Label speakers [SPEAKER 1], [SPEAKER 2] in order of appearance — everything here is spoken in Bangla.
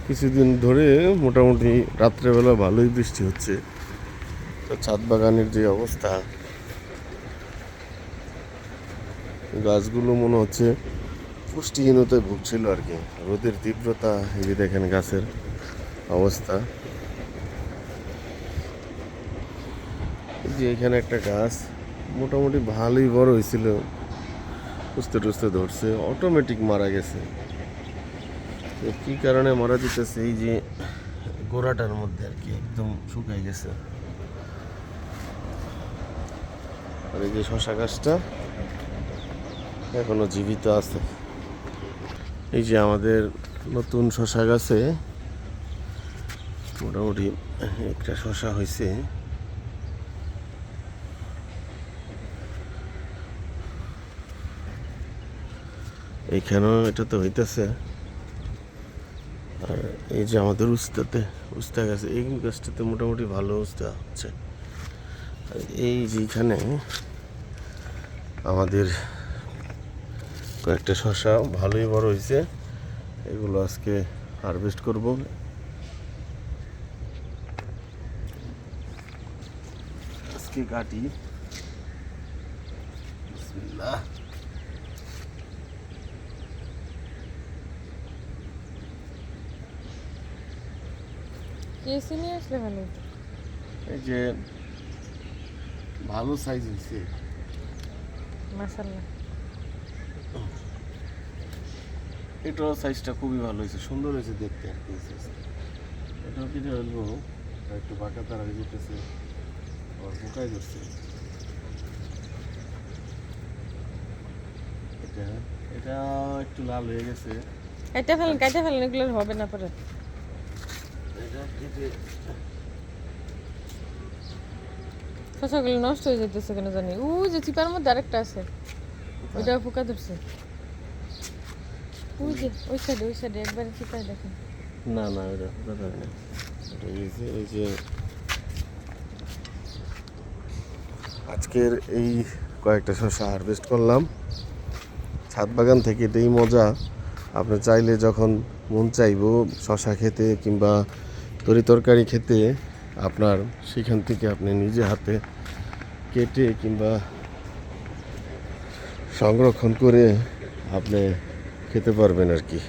[SPEAKER 1] কিছুদিন ধরে মোটামুটি রাত্রেবেলা ভালোই বৃষ্টি হচ্ছে। তো ছাদ বাগানের যে অবস্থা, গাছগুলো মনে হচ্ছে পুষ্টিহীনতায় ভুগছিল আর কি। রোদের তীব্রতা, এই যে দেখেন গাছের অবস্থা। এই যে এখানে একটা গাছ মোটামুটি ভালোই বড় হয়েছিল, বুঝতে টুসতে ধরছে, অটোমেটিক মারা গেছে। তো কী কারণে মারা যেতেছে, এই যে গোড়াটার মধ্যে আর কি একদম শুকাই গেছে। আর এই যে শশা গাছটা এখনো জীবিত আছে। এই যে আমাদের নতুন শশা গাছে মোটামুটি একটা শশা হয়েছে। এইখানেও এটা তো হইতেছে। আর এই যে আমাদের উস্তা গাছে, এই গাছটাতে মোটামুটি ভালো উস্তা হচ্ছে। আর এই যেখানে আমাদের কয়েকটা শশা ভালোই বড় হয়েছে, এগুলো আজকে হারভেস্ট করব। আজকে কাটি। বিসমিল্লাহ।
[SPEAKER 2] কেসি নিয়ে আসলে ভালো।
[SPEAKER 1] এই যে ভালো সাইজ হয়েছে,
[SPEAKER 2] মাশাআল্লাহ।
[SPEAKER 1] এটার সাইজটা খুবই ভালো হয়েছে, সুন্দর হয়েছে দেখতে আর কি। এটাও কিনে আনবো, একটু বাঁকা তারা যেতেছে, আবার পোকায় ধরছে। এটা এটা একটু লাল হয়ে গেছে।
[SPEAKER 2] কাইটা ফেলেন, এগুলো হবে না পরে।
[SPEAKER 1] এটা কেটে
[SPEAKER 2] শশাগুলো নষ্ট হয়ে যেতেছে কেন জানি। যে চিপার মধ্যে আরেকটা আছে, ওইটা পোকা ধরছে। ওই সাইডে একবারে চিপায় দেখেন।
[SPEAKER 1] না না, ওটা পোকা ধরে না। এটা এই যে আজকের এই কয়েকটা শসা হারভেস্ট করলাম ছাদ বাগান থেকে। এটাই মজা। আপনি চাইলে যখন মন চাইবো শসা খেতে কিংবা তরকারি খেতে, আপনার সেখান থেকে আপনি নিজে হাতে কেটে কিংবা সংরক্ষণ করে আপনি খেতে পারবেন আর কি।